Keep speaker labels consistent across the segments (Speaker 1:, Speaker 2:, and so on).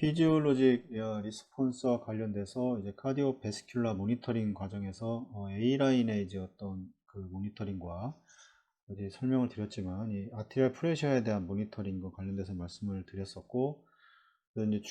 Speaker 1: 피지올로직 리스폰스와 관련돼서 이제 카디오베스큘라 모니터링 과정에서 A라인의 이제 어떤 그 모니터링과 이제 설명을 드렸지만 이 아트리얼 프레셔에 대한 모니터링과 관련돼서 말씀을 드렸었고, 그래서 이제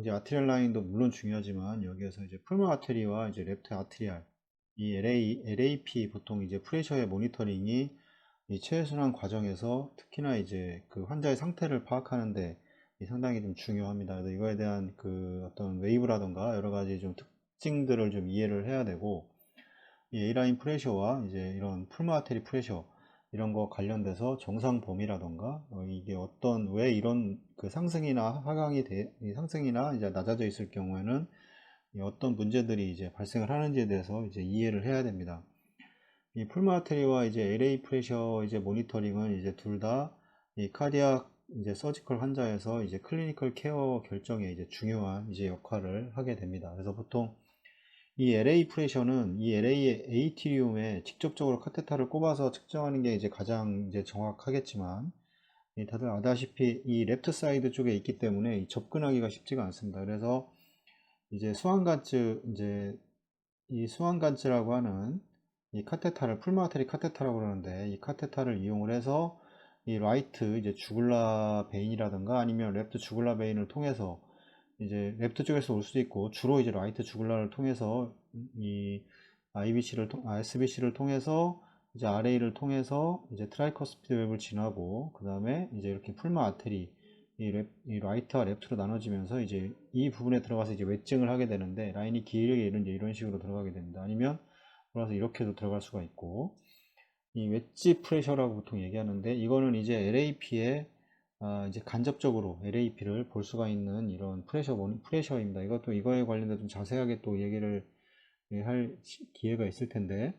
Speaker 1: 이제 아트리얼 라인도 물론 중요하지만 여기에서 이제 풀모 아테리와 이제 랩트 아트리얼 이 LAP 보통 이제 프레셔의 모니터링이 이 체외순환 과정에서 특히나 이제 그 환자의 상태를 파악하는데 상당히 좀 중요합니다. 그래서 이거에 대한 그 어떤 웨이브라던가 여러 가지 좀 특징들을 좀 이해를 해야 되고, 이 A라인 프레셔와 이제 이런 풀모 아테리 프레셔 이런 거 관련돼서 정상 범위라던가 이게 어떤 왜 이런 그 상승이나 이 상승이나 이제 낮아져 있을 경우에는 이 어떤 문제들이 이제 발생을 하는지에 대해서 이제 이해를 해야 됩니다. 이 풀모 아테리와 이제 LA 프레셔 이제 모니터링은 이제 둘 다 이 카디악 이제 서지컬 환자에서 이제 클리니컬 케어 결정에 이제 중요한 이제 역할을 하게 됩니다. 그래서 보통 이 LA 프레셔는 이 LA의 에이티리움에 직접적으로 카테터를 꼽아서 측정하는 게 이제 가장 이제 정확하겠지만, 다들 아다시피 이 랩트 사이드 쪽에 있기 때문에 접근하기가 쉽지가 않습니다. 그래서 이제 수환간츠라고 하는 이 카테터를 풀모아테리 카테터라고 그러는데, 이 카테터를 이용을 해서 이 라이트 이제 주글라 베인이라든가 아니면 랩트 주글라 베인을 통해서 이제 랩트 쪽에서 올 수도 있고, 주로 이제 라이트 주글라를 통해서 이 SBC를 통해서 이제 RA를 통해서 이제 트라이커스피드 웹을 지나고, 그 다음에 이제 이렇게 풀마 아테리 이 라이트와 랩트로 나눠지면서 이제 이 부분에 들어가서 이제 웨증을 하게 되는데, 라인이 길게 이런 식으로 들어가게 됩니다. 아니면 돌아서 이렇게도 들어갈 수가 있고, 이 웨지 프레셔라고 보통 얘기하는데, 이거는 이제 LAP에 이제 간접적으로 LAP를 볼 수가 있는 이런 프레셔입니다. 이것도 이거에 관련해서 좀 자세하게 또 얘기를 할 기회가 있을 텐데,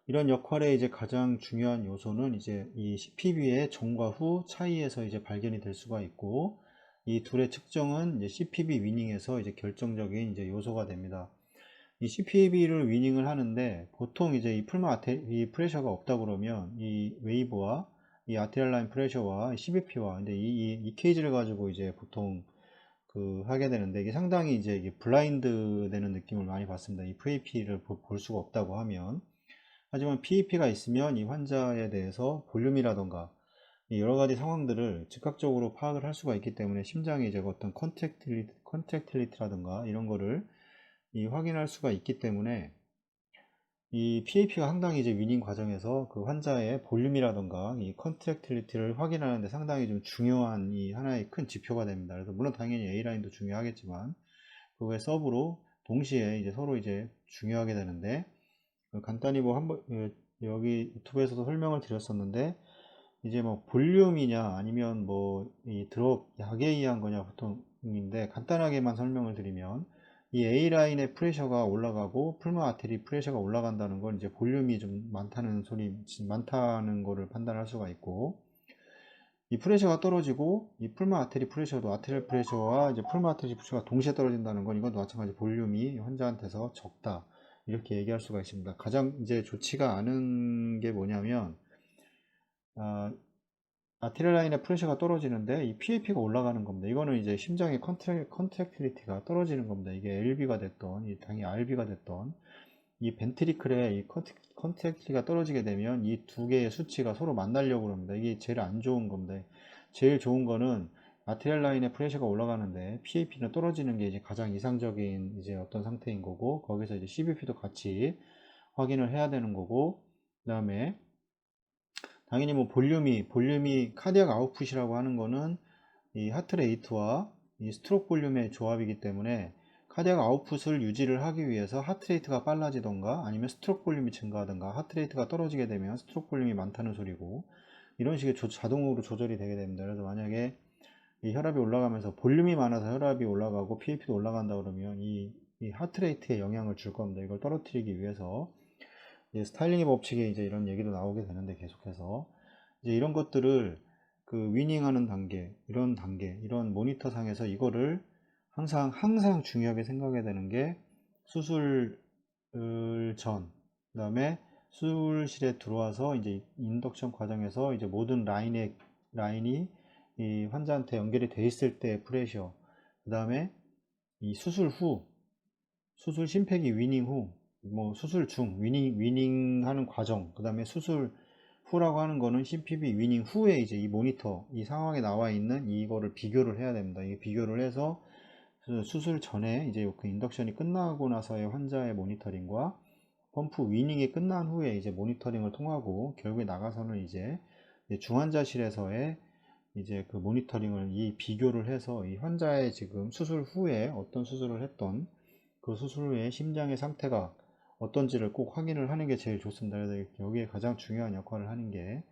Speaker 1: 이런 역할의 이제 가장 중요한 요소는 이제 이 CPB의 전과 후 차이에서 이제 발견이 될 수가 있고, 이 둘의 측정은 이제 CPB 위닝에서 이제 결정적인 이제 요소가 됩니다. 이 CPB를 위닝을 하는데, 보통 이제 이 프레셔가 없다 그러면 이 웨이브와 이 아테리얼 라인 프레셔와 CBP와 근데 이 케이지를 가지고 이제 보통 그 하게 되는데, 이게 상당히 이제 이게 블라인드 되는 느낌을 많이 받습니다. 이 PAP를 볼 수가 없다고 하면. 하지만 PAP가 있으면 이 환자에 대해서 볼륨이라던가 여러 가지 상황들을 즉각적으로 파악을 할 수가 있기 때문에, 심장의 이제 어떤 컨택틸리티라든가 이런 거를 확인할 수가 있기 때문에, 이 PAP가 상당히 이제 위닝 과정에서 그 환자의 볼륨이라던가 이 컨트랙틸리티를 확인하는데 상당히 좀 중요한 이 하나의 큰 지표가 됩니다. 그래서 물론 당연히 A라인도 중요하겠지만, 그거의 서브로 동시에 이제 서로 이제 중요하게 되는데, 간단히 뭐 한번 여기 유튜브에서도 설명을 드렸었는데, 이제 뭐 볼륨이냐 아니면 뭐 이 드롭 약에 의한 거냐 보통인데, 간단하게만 설명을 드리면 이 A라인의 프레셔가 올라가고 풀모 아테리 프레셔가 올라간다는 건 이제 볼륨이 좀 많다는 거를 판단할 수가 있고, 이 프레셔가 떨어지고 이 풀모 아테리 프레셔도 아테리얼 프레셔와 이제 풀모 아테리 프레셔가 동시에 떨어진다는 건 이것도 마찬가지 볼륨이 환자한테서 적다 이렇게 얘기할 수가 있습니다. 가장 이제 좋지가 않은 게 뭐냐면, 아테리얼 라인의 프레셔가 떨어지는데 이 PAP가 올라가는 겁니다. 이거는 이제 심장의 컨트랙틸리티가 떨어지는 겁니다. 이게 LB가 됐던, 당연히 RB가 됐던, 이 벤트리클의 이 컨트랙틸리티가 떨어지게 되면 이 두 개의 수치가 서로 만나려고 합니다. 이게 제일 안 좋은 겁니다. 제일 좋은 거는 아테리얼 라인의 프레셔가 올라가는데 PAP는 떨어지는 게 이제 가장 이상적인 이제 어떤 상태인 거고, 거기서 이제 CBP도 같이 확인을 해야 되는 거고, 그 다음에 당연히 뭐 볼륨이 카디악 아웃풋이라고 하는 거는 이 하트레이트와 이 스트로크 볼륨의 조합이기 때문에, 카디악 아웃풋을 유지를 하기 위해서 하트레이트가 빨라지던가 아니면 스트로크 볼륨이 증가하던가, 하트레이트가 떨어지게 되면 스트로크 볼륨이 많다는 소리고, 이런 식의 자동으로 조절이 되게 됩니다. 그래서 만약에 이 혈압이 올라가면서 볼륨이 많아서 혈압이 올라가고 PAP도 올라간다 그러면 이 하트레이트에 영향을 줄 겁니다. 이걸 떨어뜨리기 위해서 이제 스타일링의 법칙에 이제 이런 얘기도 나오게 되는데, 계속해서 이제 이런 것들을 그 위닝하는 이런 모니터 상에서 이거를 항상 중요하게 생각해야 되는 게, 수술 전, 그 다음에 수술실에 들어와서 이제 인덕션 과정에서 이제 모든 라인이 이 환자한테 연결이 돼 있을 때 프레셔, 그 다음에 이 수술 후, 수술 심폐기 위닝 후, 뭐 수술 중 위닝 하는 과정, 그 다음에 수술 후라고 하는 거는 CPB 위닝 후에 이제 이 모니터, 이 상황에 나와 있는 이거를 비교를 해야 됩니다. 이게 비교를 해서 수술 전에 이제 그 인덕션이 끝나고 나서의 환자의 모니터링과 펌프 위닝이 끝난 후에 이제 모니터링을 통하고 결국에 나가서는 이제 중환자실에서의 이제 그 모니터링을 이 비교를 해서 이 환자의 지금 수술 후에 어떤 수술을 했던 그 수술 후에 심장의 상태가 어떤지를 꼭 확인을 하는 게 제일 좋습니다. 그래서 여기에 가장 중요한 역할을 하는 게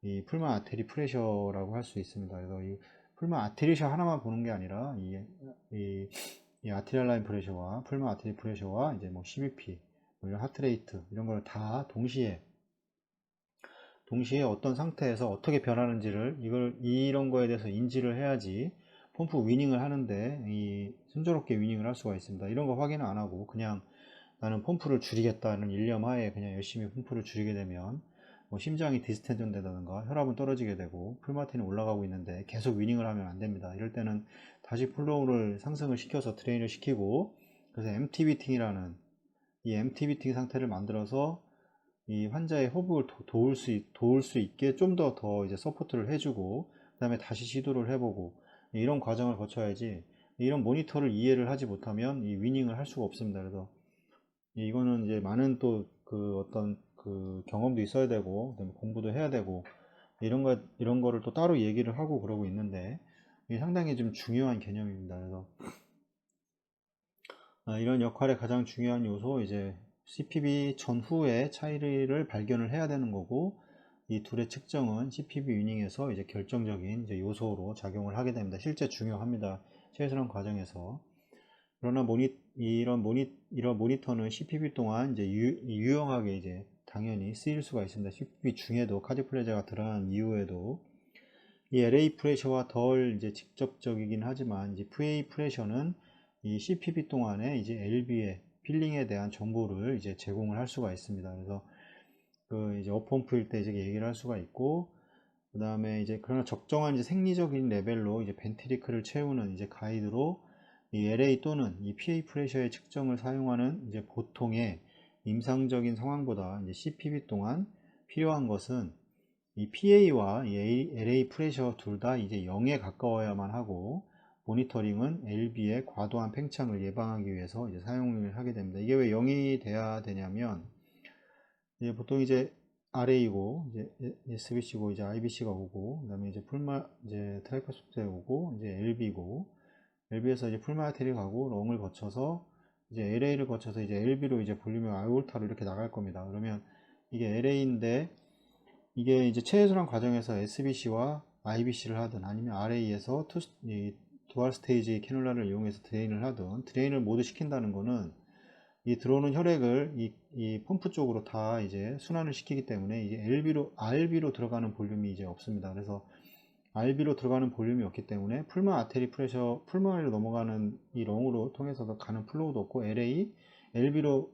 Speaker 1: 이 풀만 아테리 프레셔라고 할 수 있습니다. 그래서 이 풀만 아테리셔 하나만 보는 게 아니라 이 아테리얼 라인 프레셔와 풀만 아테리 프레셔와 이제 뭐 CBP, 뭐 이런 하트레이트 이런 걸 다 동시에 어떤 상태에서 어떻게 변하는지를 이런 거에 대해서 인지를 해야지 펌프 위닝을 하는데 순조롭게 위닝을 할 수가 있습니다. 이런 거 확인을 안 하고 그냥 나는 펌프를 줄이겠다는 일념 하에 그냥 열심히 펌프를 줄이게 되면 뭐 심장이 디스텐전 되다든가 혈압은 떨어지게 되고 풀마틴이 올라가고 있는데 계속 위닝을 하면 안 됩니다. 이럴 때는 다시 플로우를 상승을 시켜서 드레인을 시키고, 그래서 MT비팅이라는 이 MT비팅 상태를 만들어서 이 환자의 호흡을 도울 수 있게 좀 더 이제 서포트를 해주고, 그 다음에 다시 시도를 해보고, 이런 과정을 거쳐야지 이런 모니터를 이해를 하지 못하면 이 위닝을 할 수가 없습니다. 그래서 이거는 이제 많은 또 그 어떤 그 경험도 있어야 되고, 그다음에 공부도 해야 되고, 이런 거를 또 따로 얘기를 하고 그러고 있는데, 이게 상당히 좀 중요한 개념입니다. 그래서 이런 역할의 가장 중요한 요소, 이제 CPB 전후의 차이를 발견을 해야 되는 거고, 이 둘의 측정은 CPB 위닝에서 이제 결정적인 이제 요소로 작용을 하게 됩니다. 실제 중요합니다. 최선원 과정에서. 그러나 이런 모니터는 CPB 동안 이제 유용하게 이제 당연히 쓰일 수가 있습니다. CPB 중에도 카디오플레지아가 드러난 이후에도 이 LA 프레셔와 덜 이제 직접적이긴 하지만 이제 VA 프레셔는 이 CPB 동안에 이제 LB의 필링에 대한 정보를 이제 제공을 할 수가 있습니다. 그래서 그 이제 업펌프일 때 이제 얘기를 할 수가 있고, 그 다음에 이제 그러나 적정한 이제 생리적인 레벨로 이제 벤트리클을 채우는 이제 가이드로 이 LA 또는 이 PA 프레셔의 측정을 사용하는 이제 보통의 임상적인 상황보다 이제 CPB 동안 필요한 것은 이 PA와 이 LA 프레셔 둘 다 이제 0에 가까워야만 하고, 모니터링은 LB의 과도한 팽창을 예방하기 위해서 이제 사용을 하게 됩니다. 이게 왜 0이 돼야 되냐면, 이제 보통 이제 RA고 이제 SBC고 이제 IBC가 오고, 그다음에 이제 이제 트라이커스프트에 오고, 이제 LB고, LB에서 이제 풀마테리 가고 롱을 거쳐서 이제 LA를 거쳐서 이제 LB로 이제 볼륨의 아올타로 이렇게 나갈 겁니다. 그러면 이게 LA인데, 이게 이제 체해순환 과정에서 SBC와 IBC를 하든 아니면 RA에서 두알 스테이지 캐놀라를 이용해서 드레인을 하든, 드레인을 모두 시킨다는 거는 이 들어오는 혈액을 이 펌프 쪽으로 다 이제 순환을 시키기 때문에 이제 RB로 들어가는 볼륨이 이제 없습니다. 그래서 RB로 들어가는 볼륨이 없기 때문에 풀만 아테리 프레셔, 풀만으로 넘어가는 이 롱으로 통해서 가는 플로우도 없고, LB로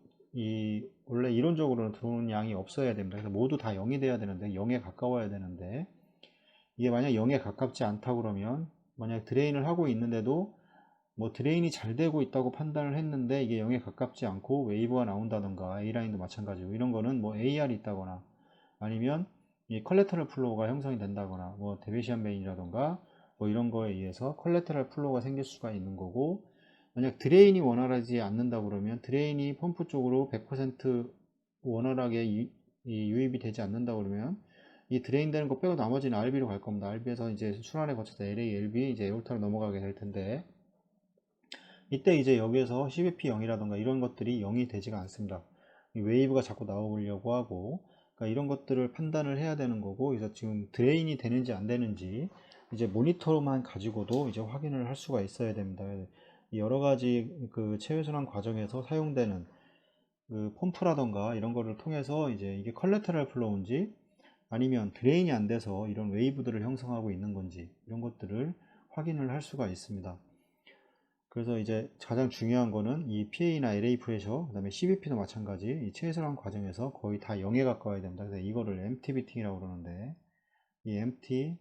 Speaker 1: 원래 이론적으로는 들어오는 양이 없어야 됩니다. 그래서 모두 다 0이 돼야 되는데, 0에 가까워야 되는데, 이게 만약 0에 가깝지 않다 그러면, 만약 드레인을 하고 있는데도 뭐 드레인이 잘 되고 있다고 판단을 했는데 이게 0에 가깝지 않고 웨이브가 나온다던가, A라인도 마찬가지고, 이런 거는 뭐 AR이 있다거나 아니면 이 컬레터럴 플로우가 형성이 된다거나, 뭐 데베시안 베인이라던가 뭐 이런 거에 의해서 컬레터럴 플로우가 생길 수가 있는 거고, 만약 드레인이 원활하지 않는다 그러면, 드레인이 펌프 쪽으로 100% 원활하게 유입이 되지 않는다 그러면 이 드레인 되는 거 빼고 나머지는 RB로 갈 겁니다. RB에서 이제 순환에 거쳐서 LA, LB 이제 에올타로 넘어가게 될 텐데, 이때 이제 여기에서 CBP 0이라던가 이런 것들이 0이 되지가 않습니다. 이 웨이브가 자꾸 나오려고 하고, 그러니까 이런 것들을 판단을 해야 되는 거고, 그래서 지금 드레인이 되는지 안 되는지 이제 모니터만 가지고도 이제 확인을 할 수가 있어야 됩니다. 여러 가지 그 체외순환 과정에서 사용되는 그 펌프라던가 이런 거를 통해서 이제 이게 컬레터럴 플로우인지 아니면 드레인이 안 돼서 이런 웨이브들을 형성하고 있는 건지, 이런 것들을 확인을 할 수가 있습니다. 그래서 이제 가장 중요한 거는 이 PA나 LA 프레셔, 그 다음에 CBP도 마찬가지 이 체외순환 과정에서 거의 다 0에 가까워야 됩니다. 그래서 이거를 MT 비팅이라고 그러는데, 이 MT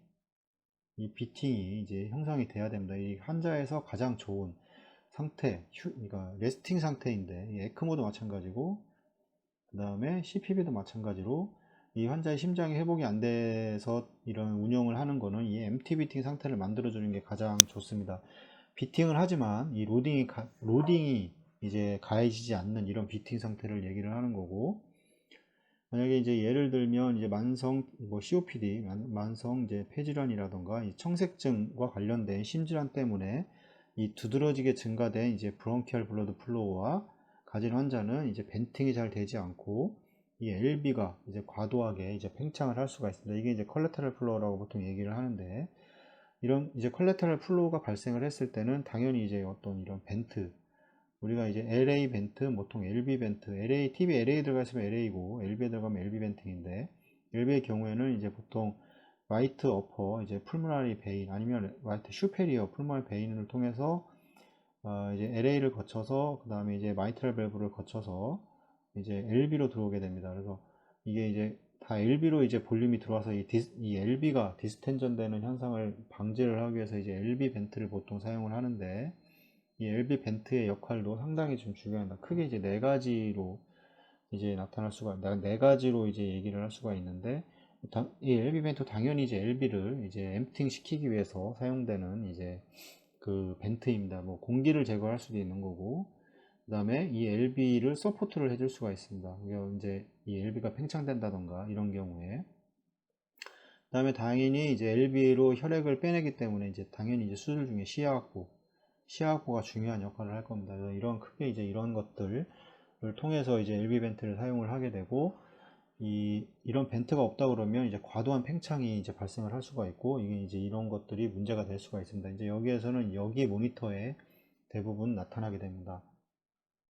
Speaker 1: 이 비팅이 이제 형성이 돼야 됩니다. 이 환자에서 가장 좋은 상태, 그러니까 레스팅 상태인데, 이 에크모도 마찬가지고, 그 다음에 CPB도 마찬가지로 이 환자의 심장이 회복이 안 돼서 이런 운영을 하는 거는 이 MT 비팅 상태를 만들어 주는 게 가장 좋습니다. 비팅을 하지만 이 로딩이 이제 가해지지 않는 이런 비팅 상태를 얘기를 하는 거고, 만약에 이제 예를 들면 이제 만성 뭐 COPD, 만성 이제 폐질환이라던가 이 청색증과 관련된 심질환 때문에 이 두드러지게 증가된 이제 브론키얼 블러드 플로우와 가진 환자는 이제 벤팅이 잘 되지 않고 이 LB가 이제 과도하게 이제 팽창을 할 수가 있습니다. 이게 이제 컬래터럴 플로우라고 보통 얘기를 하는데, 이런 이제 컬래터럴 플로우가 발생을 했을 때는 당연히 이제 어떤 이런 벤트, 우리가 이제 LA 벤트, 보통 LB 벤트, LA, TV LA 들어가 있으면 LA고, LB에 들어가면 LB 벤팅인데, LB의 경우에는 이제 보통 라이트 어퍼, 이제 풀모나리 베인, 아니면 라이트 슈페리어 풀모나리 베인을 통해서 이제 LA를 거쳐서, 그 다음에 이제 마이트럴 밸브를 거쳐서 이제 LB로 들어오게 됩니다. 그래서 이게 이제 다 LB로 이제 볼륨이 들어와서 이 LB가 디스텐전 되는 현상을 방지를 하기 위해서 이제 LB 벤트를 보통 사용을 하는데, 이 LB 벤트의 역할도 상당히 좀 중요합니다. 크게 이제 네 가지로 이제 나타날 수가, 네 가지로 이제 얘기를 할 수가 있는데, 이 LB 벤트 당연히 이제 LB를 이제 엠프팅 시키기 위해서 사용되는 이제 그 벤트입니다. 뭐 공기를 제거할 수도 있는 거고, 그 다음에 이 LB를 서포트를 해줄 수가 있습니다. 이제 이 LB가 팽창된다던가 이런 경우에, 그 다음에 당연히 이제 LB로 혈액을 빼내기 때문에 이제 당연히 이제 수술 중에 시야학부가 중요한 역할을 할 겁니다. 그래서 이런 크게 이제 이런 것들을 통해서 이제 LB 벤트를 사용을 하게 되고, 이런 벤트가 없다 그러면 이제 과도한 팽창이 이제 발생을 할 수가 있고, 이게 이제 이런 것들이 문제가 될 수가 있습니다. 이제 여기에서는 여기 모니터에 대부분 나타나게 됩니다.